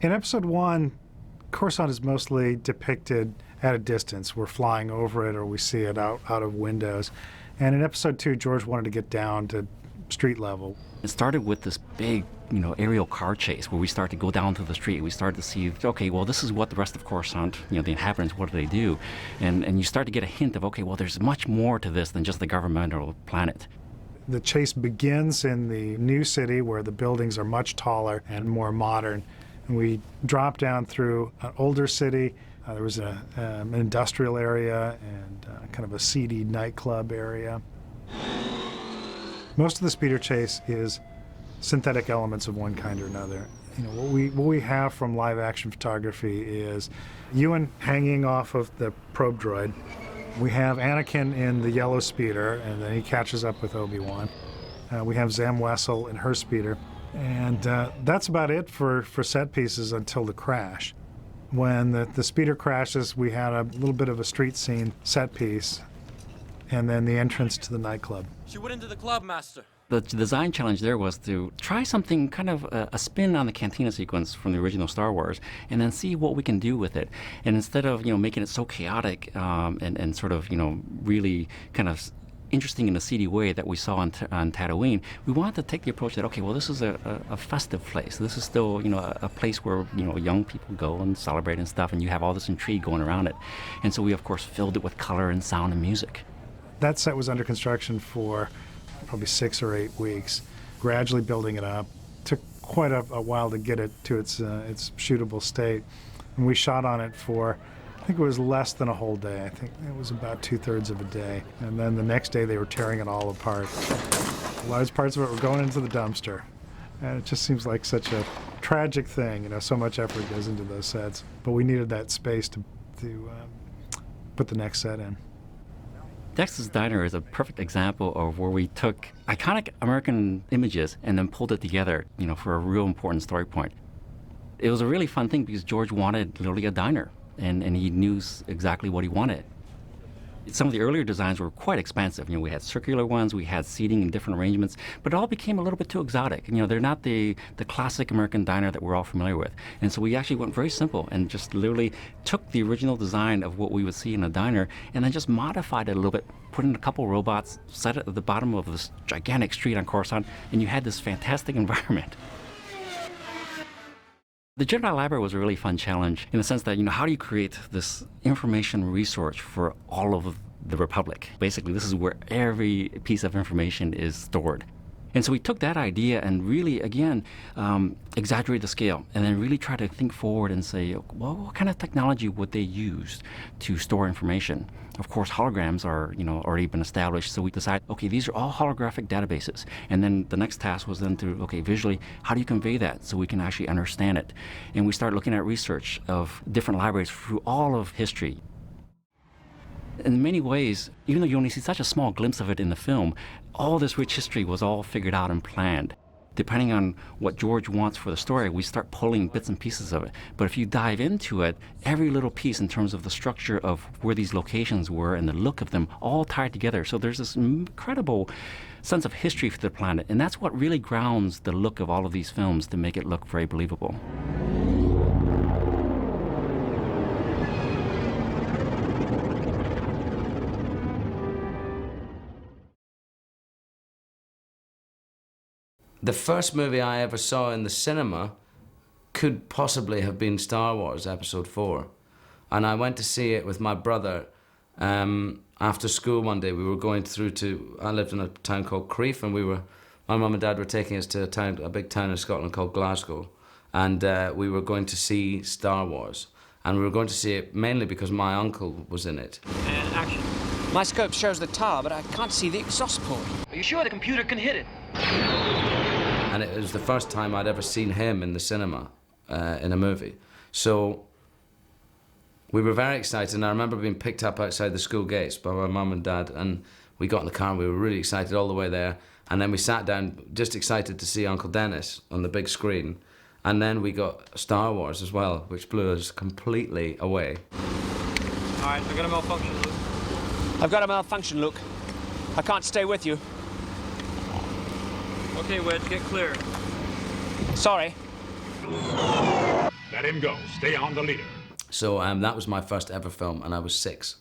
In episode 1, Coruscant is mostly depicted at a distance. We're flying over it or we see it out of windows. And in episode 2, George wanted to get down to street level. It started with this big, aerial car chase where we start to go down to the street. We start to see, okay, well, this is what the rest of Coruscant, the inhabitants, what do they do? And you start to get a hint of, okay, well, there's much more to this than just the governmental planet. The chase begins in the new city where the buildings are much taller and more modern. And we drop down through an older city. There was an industrial area and kind of a seedy nightclub area. Most of the speeder chase is synthetic elements of one kind or another. What we have from live action photography is Ewan hanging off of the probe droid. We have Anakin in the yellow speeder, and then he catches up with Obi-Wan. We have Zam Wessel in her speeder. And that's about it for set pieces until the crash. When the speeder crashes, we had a little bit of a street scene set piece, and then the entrance to the nightclub. She went into the club, Master. The design challenge there was to try something, kind of a spin on the cantina sequence from the original Star Wars, and then see what we can do with it. And instead of making it so chaotic and sort of really kind of interesting in a seedy way that we saw on Tatooine, we wanted to take the approach that, okay, well, this is a festive place. This is still, a place where, young people go and celebrate and stuff, and you have all this intrigue going around it. And so we, of course, filled it with color and sound and music. That set was under construction for probably 6 or 8 weeks, gradually building it up. Took quite a while to get it to its shootable state. And we shot on it for, I think it was less than a whole day. I think it was about 2/3 of a day. And then the next day they were tearing it all apart. Large parts of it were going into the dumpster. And it just seems like such a tragic thing, so much effort goes into those sets. But we needed that space to put the next set in. Dexter's Diner is a perfect example of where we took iconic American images and then pulled it together, for a real important story point. It was a really fun thing because George wanted literally a diner, and he knew exactly what he wanted. Some of the earlier designs were quite expansive. We had circular ones, we had seating in different arrangements, but it all became a little bit too exotic. They're not the classic American diner that we're all familiar with. And so we actually went very simple and just literally took the original design of what we would see in a diner and then just modified it a little bit, put in a couple robots, set it at the bottom of this gigantic street on Coruscant, and you had this fantastic environment. The Jedi Library was a really fun challenge in the sense that, how do you create this information resource for all of the Republic? Basically, this is where every piece of information is stored. And so we took that idea and really, again, exaggerate the scale and then really try to think forward and say, well, what kind of technology would they use to store information? Of course, holograms are, already been established, so we decided, okay, these are all holographic databases. And then the next task was then to, okay, visually, how do you convey that so we can actually understand it? And we started looking at research of different libraries through all of history. In many ways, even though you only see such a small glimpse of it in the film, all this rich history was all figured out and planned. Depending on what George wants for the story, we start pulling bits and pieces of it. But if you dive into it, every little piece in terms of the structure of where these locations were and the look of them all tied together. So there's this incredible sense of history for the planet. And that's what really grounds the look of all of these films to make it look very believable. The first movie I ever saw in the cinema could possibly have been Star Wars Episode 4. And I went to see it with my brother after school one day. We were going through I lived in a town called Crieff, and my mum and dad were taking us to a big town in Scotland called Glasgow. And we were going to see Star Wars. And we were going to see it mainly because my uncle was in it. And action. My scope shows the tower, but I can't see the exhaust port. Are you sure the computer can hit it? And it was the first time I'd ever seen him in the cinema, in a movie. So we were very excited, and I remember being picked up outside the school gates by my mum and dad, and we got in the car and we were really excited all the way there. And then we sat down, just excited to see Uncle Dennis on the big screen. And then we got Star Wars as well, which blew us completely away. All right, I got a malfunction, Luke. I've got a malfunction, Luke. I can't stay with you. Okay, Wedge, get clear. Sorry. Now Let him go. Stay on the leader. So that was my first ever film, and I was 6.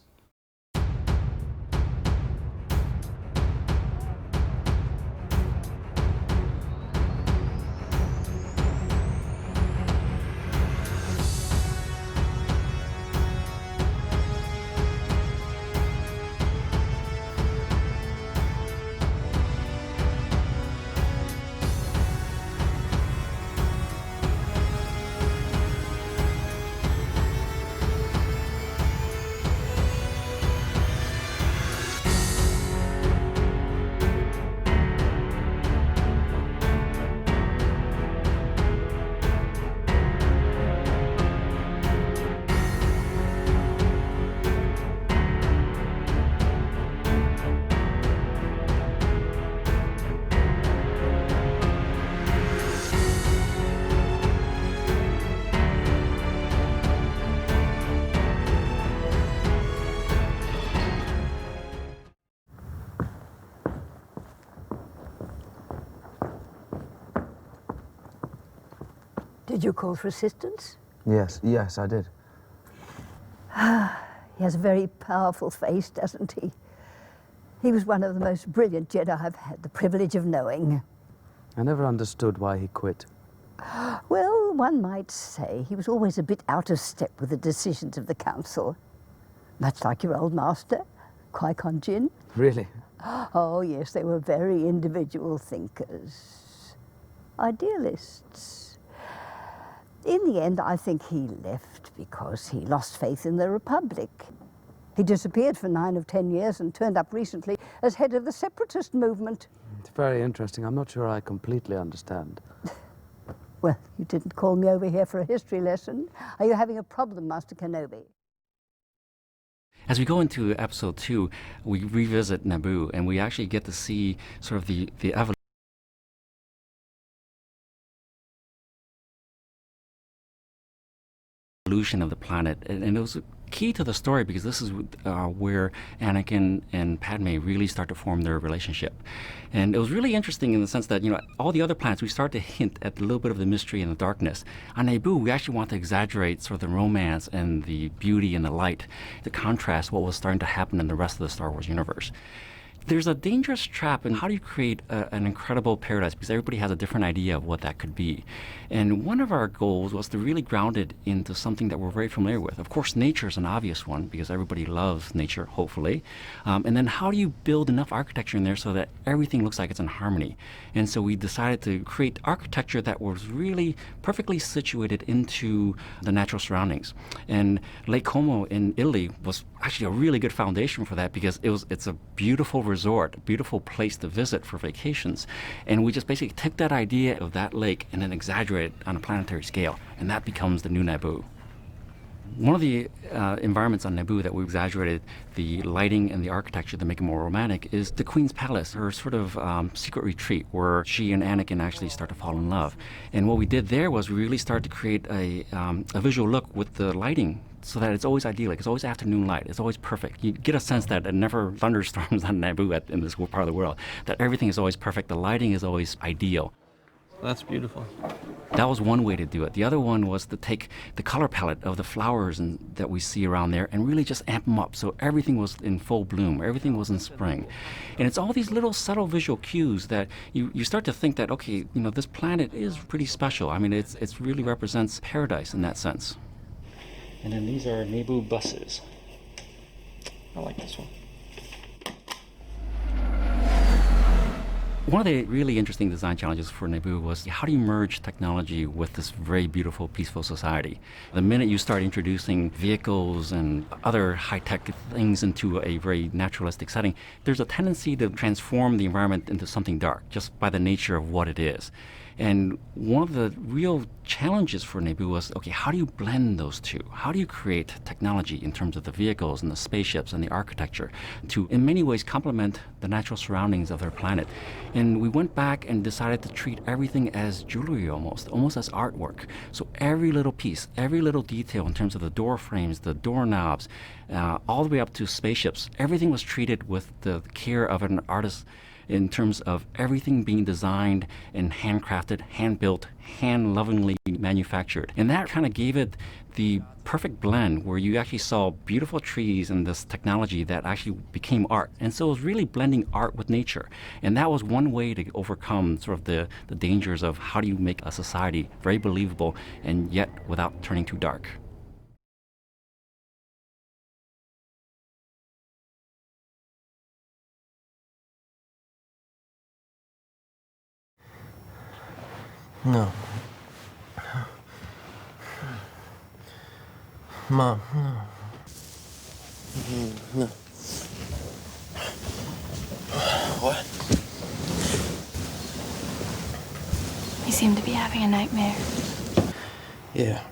Did you call for assistance? Yes, I did. He has a very powerful face, doesn't he? He was one of the most brilliant Jedi I've had the privilege of knowing. I never understood why he quit. Well, one might say he was always a bit out of step with the decisions of the Council. Much like your old master, Qui-Gon Jinn. Really? Oh, yes, they were very individual thinkers. Idealists. In the end, I think he left because he lost faith in the Republic. He disappeared for 9 of 10 years and turned up recently as head of the separatist movement. It's very interesting. I'm not sure I completely understand. Well, you didn't call me over here for a history lesson. Are you having a problem, Master Kenobi? As we go into episode 2, we revisit Naboo, and we actually get to see sort of the evolution of the planet, and it was key to the story because this is where Anakin and Padme really start to form their relationship. And it was really interesting in the sense that, all the other planets, we start to hint at a little bit of the mystery and the darkness. On Naboo, we actually want to exaggerate sort of the romance and the beauty and the light to contrast what was starting to happen in the rest of the Star Wars universe. There's a dangerous trap in how do you create an incredible paradise, because everybody has a different idea of what that could be. And one of our goals was to really ground it into something that we're very familiar with. Of course, nature is an obvious one because everybody loves nature, hopefully. And then how do you build enough architecture in there so that everything looks like it's in harmony? And so we decided to create architecture that was really perfectly situated into the natural surroundings. And Lake Como in Italy was actually a really good foundation for that because it's a beautiful resort, a beautiful place to visit for vacations. And we just basically took that idea of that lake and then exaggerated it on a planetary scale, and that becomes the new Naboo. One of the environments on Naboo that we exaggerated the lighting and the architecture to make it more romantic is the Queen's Palace, her sort of secret retreat where she and Anakin actually start to fall in love. And what we did there was we really started to create a visual look with the lighting so that it's always idyllic. It's always afternoon light. It's always perfect. You get a sense that it never thunderstorms on Naboo in this part of the world, that everything is always perfect. The lighting is always ideal. That's beautiful. That was one way to do it. The other one was to take the color palette of the flowers that we see around there and really just amp them up so everything was in full bloom, everything was in spring. And it's all these little subtle visual cues that you start to think that, okay, this planet is pretty special. I mean, it really represents paradise in that sense. And then these are Naboo buses. I like this one. One of the really interesting design challenges for Naboo was how do you merge technology with this very beautiful, peaceful society? The minute you start introducing vehicles and other high-tech things into a very naturalistic setting, there's a tendency to transform the environment into something dark, just by the nature of what it is. And one of the real challenges for Naboo was, okay, how do you blend those two? How do you create technology in terms of the vehicles and the spaceships and the architecture to, in many ways, complement the natural surroundings of their planet? And we went back and decided to treat everything as jewelry almost as artwork. So every little piece, every little detail in terms of the door frames, the doorknobs, all the way up to spaceships, everything was treated with the care of an artist in terms of everything being designed and handcrafted, hand-built, hand-lovingly manufactured. And that kind of gave it the perfect blend where you actually saw beautiful trees and this technology that actually became art. And so it was really blending art with nature. And that was one way to overcome sort of the dangers of how do you make a society very believable and yet without turning too dark. No. Mom, no. No. What? You seem to be having a nightmare. Yeah.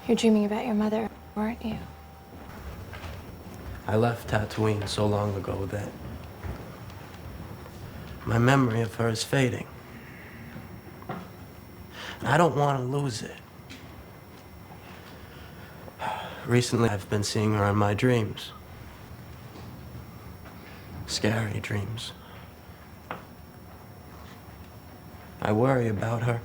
You're dreaming about your mother, weren't you? I left Tatooine so long ago that my memory of her is fading. I don't want to lose it. Recently, I've been seeing her in my dreams. Scary dreams. I worry about her.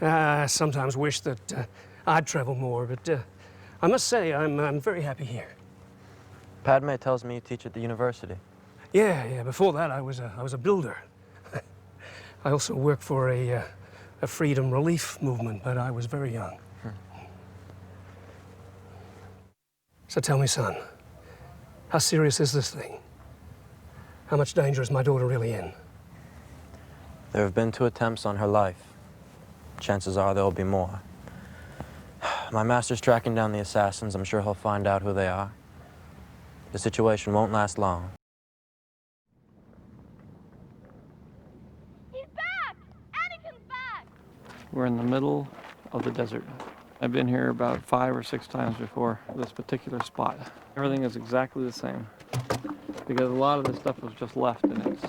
I sometimes wish that I'd travel more, but I must say I'm very happy here. Padme tells me you teach at the university. Yeah. Before that, I was a builder. I also worked for a freedom relief movement, but I was very young. So tell me, son, how serious is this thing? How much danger is my daughter really in? There have been 2 attempts on her life. Chances are there'll be more. My master's tracking down the assassins. I'm sure he'll find out who they are. The situation won't last long. He's back! Anakin's back! We're in the middle of the desert. I've been here about 5 or 6 times before, this particular spot. Everything is exactly the same because a lot of this stuff was just left and it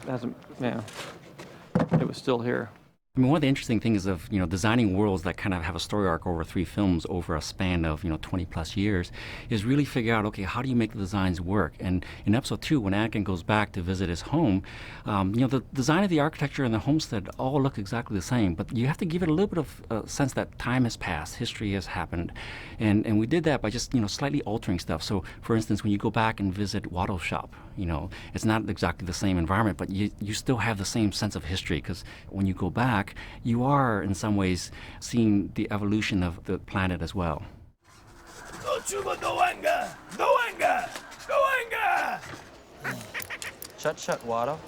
hasn't, it was still here. I mean, one of the interesting things of, designing worlds that kind of have a story arc over 3 films over a span of, 20 plus years is really figure out, okay, how do you make the designs work? And in episode 2, when Anakin goes back to visit his home, the design of the architecture and the homestead all look exactly the same, but you have to give it a little bit of sense that time has passed, history has happened. And we did that by just, slightly altering stuff. So, for instance, when you go back and visit Watto's shop, it's not exactly the same environment, but you still have the same sense of history because when you go back, you are, in some ways, seeing the evolution of the planet as well. Chat Watto.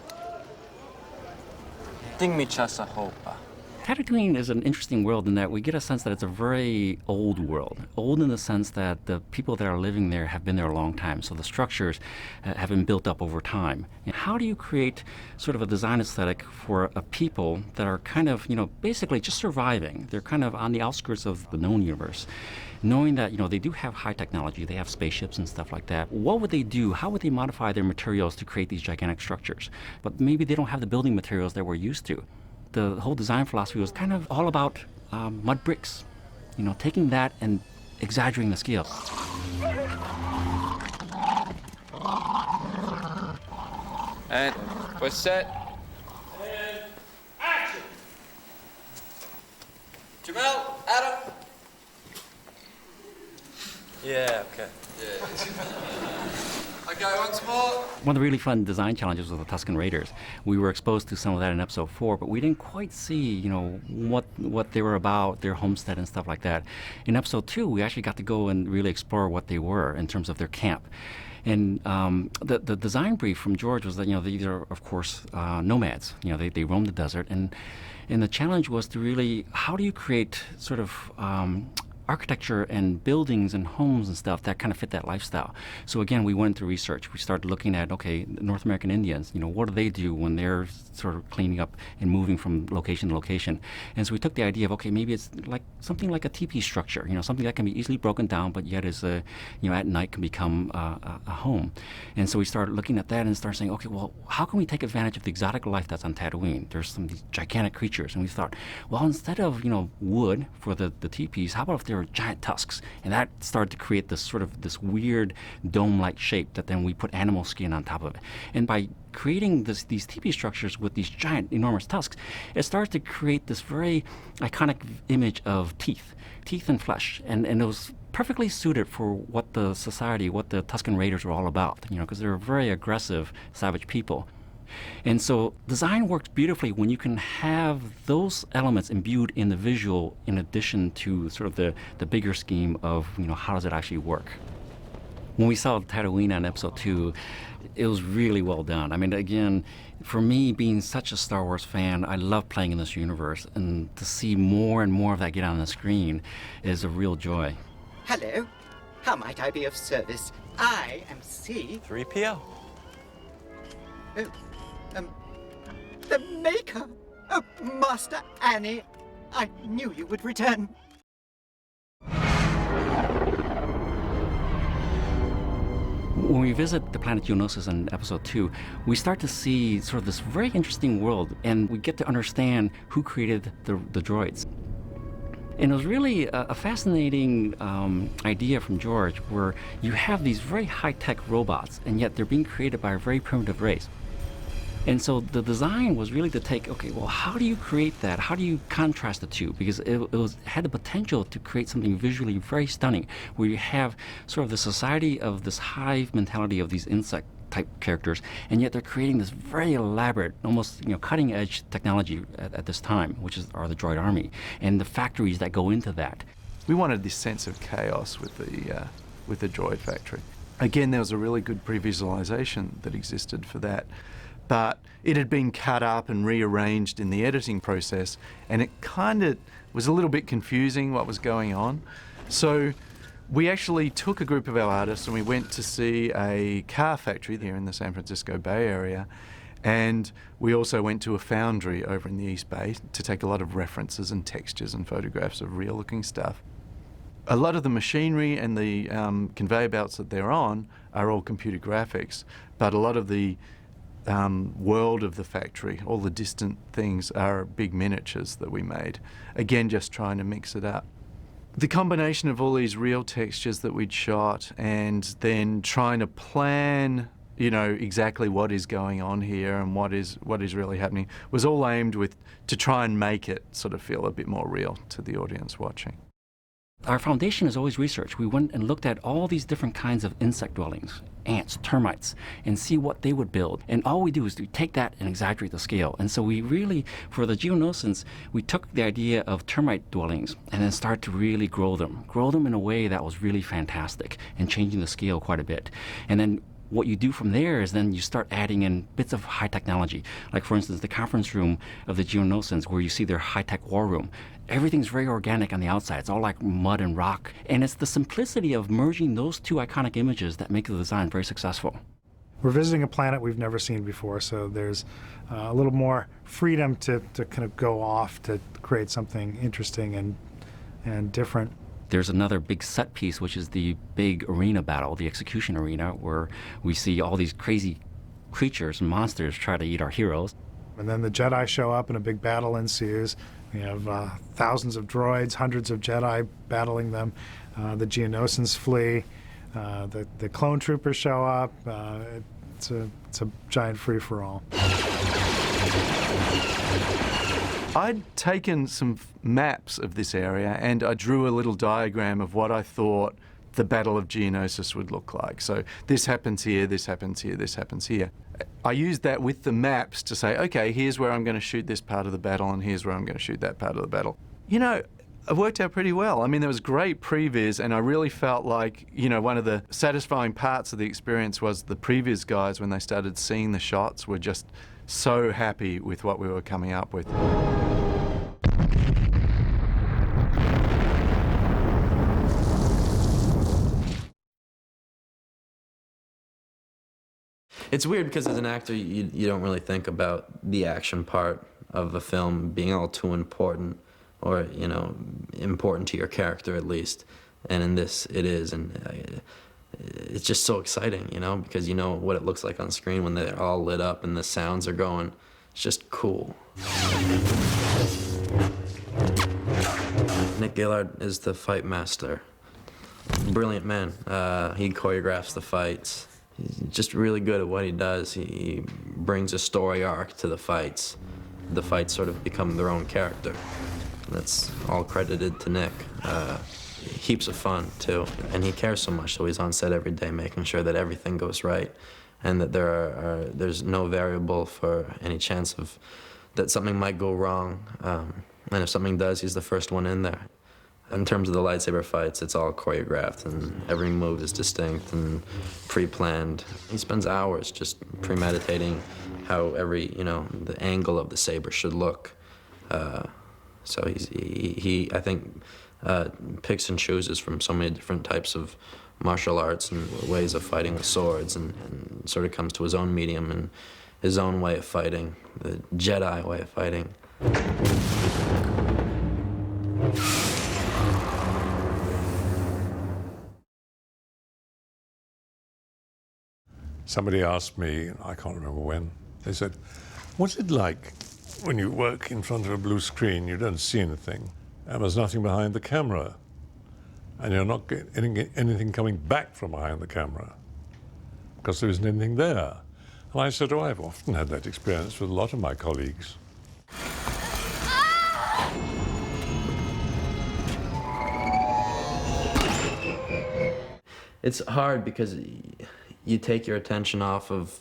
Ting mi chasa hopa. Tatooine is an interesting world in that we get a sense that it's a very old world. Old in the sense that the people that are living there have been there a long time, so the structures have been built up over time. And how do you create sort of a design aesthetic for a people that are kind of, basically just surviving? They're kind of on the outskirts of the known universe. Knowing that, they do have high technology, they have spaceships and stuff like that. What would they do? How would they modify their materials to create these gigantic structures? But maybe they don't have the building materials that we're used to. The whole design philosophy was kind of all about mud bricks, taking that and exaggerating the scale. And we're set. And action! Jamel, Adam. Yeah, okay. Okay, once more. One of the really fun design challenges was the Tusken Raiders. We were exposed to some of that in episode 4, but we didn't quite see, what they were about, their homestead and stuff like that. In episode 2, we actually got to go and really explore what they were in terms of their camp. And the design brief from George was that, these are, of course, nomads. They roam the desert. And the challenge was to really, how do you create sort of architecture and buildings and homes and stuff that kind of fit that lifestyle. So again, we went through research. We started looking at, okay, North American Indians, what do they do when they're sort of cleaning up and moving from location to location? And so we took the idea of, okay, maybe it's like something like a teepee structure, something that can be easily broken down, but yet is at night can become a home. And so we started looking at that and started saying, okay, well, how can we take advantage of the exotic life that's on Tatooine? There's some of these gigantic creatures, and we thought, well, instead of wood for the teepees, how about if there were giant tusks? And that started to create this weird dome-like shape that then we put animal skin on top of it. And by creating these teepee structures with these giant, enormous tusks, it started to create this very iconic image of teeth and flesh, and it was perfectly suited for what the Tusken Raiders were all about, because they were very aggressive, savage people. And so design works beautifully when you can have those elements imbued in the visual in addition to sort of the bigger scheme of, how does it actually work? When we saw Tatooine on episode 2, it was really well done. I mean, again, for me, being such a Star Wars fan, I love playing in this universe, and to see more and more of that get on the screen is a real joy. Hello. How might I be of service? I am C. 3PO. Oh, the Maker. Oh, Master Annie. I knew you would return. When we visit the planet Geonosis in episode 2, we start to see sort of this very interesting world, and we get to understand who created the droids. And it was really a fascinating idea from George, where you have these very high-tech robots, and yet they're being created by a very primitive race. And so the design was really to take, okay, well, how do you create that? How do you contrast the two? Because it had the potential to create something visually very stunning, where you have sort of the society of this hive mentality of these insect type characters, and yet they're creating this very elaborate, almost cutting edge technology at this time, which are the droid army, and the factories that go into that. We wanted this sense of chaos with the droid factory. Again, there was a really good pre-visualization that existed for that, but it had been cut up and rearranged in the editing process, and it kind of was a little bit confusing what was going on. So we actually took a group of our artists and we went to see a car factory here in the San Francisco Bay Area, and we also went to a foundry over in the East Bay to take a lot of references and textures and photographs of real-looking stuff. A lot of the machinery and the conveyor belts that they're on are all computer graphics, but a lot of the world of the factory, all the distant things, are big miniatures that we made. Again, just trying to mix it up. The combination of all these real textures that we'd shot and then trying to plan, exactly what is going on here and what is really happening was all aimed to try and make it sort of feel a bit more real to the audience watching. Our foundation is always research. We went and looked at all these different kinds of insect dwellings, ants, termites, and see what they would build. And all we do is we take that and exaggerate the scale. And so we really, for the Geonosans, we took the idea of termite dwellings and then started to really grow them in a way that was really fantastic and changing the scale quite a bit. And then what you do from there is then you start adding in bits of high technology. Like, for instance, the conference room of the Geonosans, where you see their high-tech war room. Everything's very organic on the outside. It's all like mud and rock. And it's the simplicity of merging those two iconic images that make the design very successful. We're visiting a planet we've never seen before, so there's a little more freedom to kind of go off to create something interesting and different. There's another big set piece, which is the big arena battle, the execution arena, where we see all these crazy creatures and monsters try to eat our heroes. And then the Jedi show up and a big battle ensues. We have thousands of droids, hundreds of Jedi battling them. The Geonosans flee. The clone troopers show up. It's a giant free-for-all. I'd taken some maps of this area and I drew a little diagram of what I thought the Battle of Geonosis would look like. So this happens here, this happens here, this happens here. I used that with the maps to say, okay, here's where I'm going to shoot this part of the battle and here's where I'm going to shoot that part of the battle. It worked out pretty well. I mean, there was great previs, and I really felt like, one of the satisfying parts of the experience was the previs guys, when they started seeing the shots, were just so happy with what we were coming up with. It's weird because as an actor, you don't really think about the action part of a film being all too important, or, you know, important to your character at least. And in this, it is, and it's just so exciting, you know, because you know what it looks like on screen when they're all lit up and the sounds are going. It's just cool. Nick Gillard is the fight master. Brilliant man. He choreographs the fights. He's just really good at what he does. He brings a story arc to the fights. The fights sort of become their own character. That's all credited to Nick. Heaps of fun, too. And he cares so much, so he's on set every day making sure that everything goes right and that there's no variable for any chance of that something might go wrong. And if something does, he's the first one in there. In terms of the lightsaber fights, it's all choreographed and every move is distinct and pre-planned. He spends hours just premeditating how every, you know, the angle of the saber should look. So he I think, picks and chooses from so many different types of martial arts and ways of fighting with swords, and sort of comes to his own medium and his own way of fighting, the Jedi way of fighting. Somebody asked me, I can't remember when, they said, what's it like when you work in front of a blue screen, you don't see anything, and there's nothing behind the camera, and you're not getting anything coming back from behind the camera, because there isn't anything there. And I said, oh, I've often had that experience with a lot of my colleagues. It's hard because you take your attention off of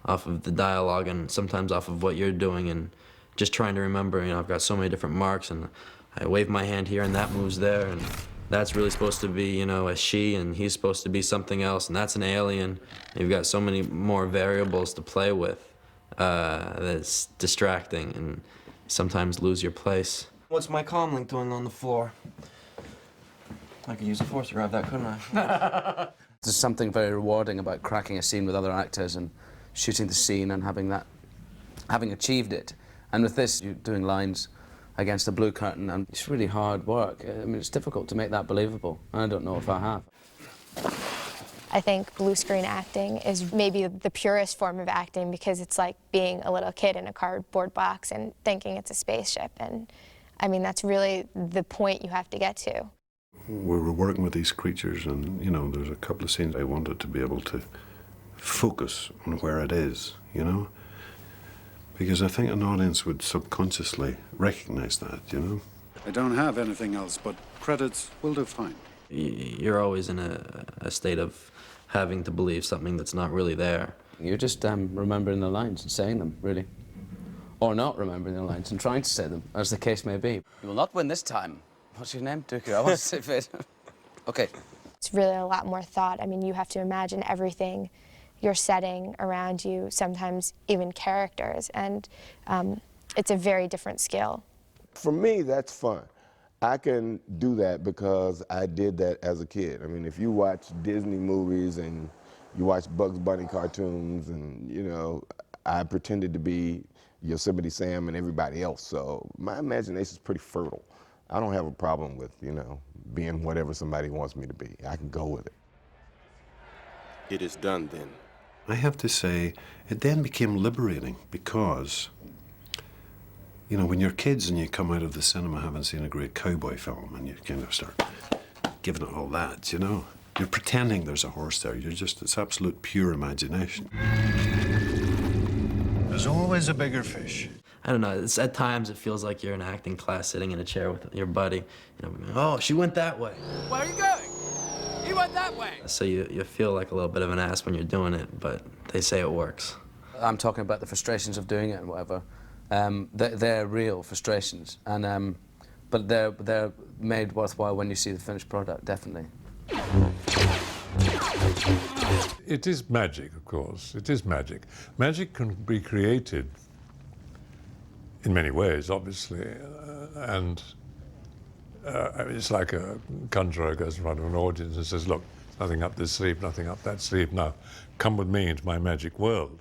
the dialogue and sometimes off of what you're doing, and just trying to remember, you know, I've got so many different marks and I wave my hand here and that moves there, and that's really supposed to be, you know, a she, and he's supposed to be something else, and that's an alien. You've got so many more variables to play with that's distracting, and sometimes lose your place. What's my comm link doing on the floor? I could use a force to grab that, couldn't I? There's something very rewarding about cracking a scene with other actors and shooting the scene and having achieved it. And with this, you're doing lines against a blue curtain, and it's really hard work. I mean, it's difficult to make that believable. I don't know if I have. I think blue screen acting is maybe the purest form of acting, because it's like being a little kid in a cardboard box and thinking it's a spaceship. And I mean, that's really the point you have to get to. We were working with these creatures, and, you know, there's a couple of scenes I wanted to be able to focus on where it is, you know? Because I think an audience would subconsciously recognize that, you know? I don't have anything else, but credits will do fine. You're always in a state of having to believe something that's not really there. You're just remembering the lines and saying them, really. Or not remembering the lines and trying to say them, as the case may be. You will not win this time. What's your name, Dooku? I want to say fit. Okay. It's really a lot more thought. I mean, you have to imagine everything you're setting around you, sometimes even characters, and it's a very different skill. For me, that's fun. I can do that because I did that as a kid. I mean, if you watch Disney movies and you watch Bugs Bunny cartoons, and, you know, I pretended to be Yosemite Sam and everybody else, so my imagination is pretty fertile. I don't have a problem with, you know, being whatever somebody wants me to be. I can go with it. It is done then. I have to say, it then became liberating because, you know, when you're kids and you come out of the cinema having seen a great cowboy film and you kind of start giving it all that, you know, you're pretending there's a horse there. You're just, it's absolute pure imagination. There's always a bigger fish. I don't know, at times it feels like you're in an acting class sitting in a chair with your buddy. You know, oh, she went that way. Where are you going? He went that way. So you feel like a little bit of an ass when you're doing it, but they say it works. I'm talking about the frustrations of doing it and whatever. They're real frustrations, and but they're made worthwhile when you see the finished product, definitely. It is magic, of course. It is magic. Magic can be created in many ways, obviously, and it's like a conjurer goes in front of an audience and says, look, Nothing up this sleeve, nothing up that sleeve. Now, come with me into my magic world.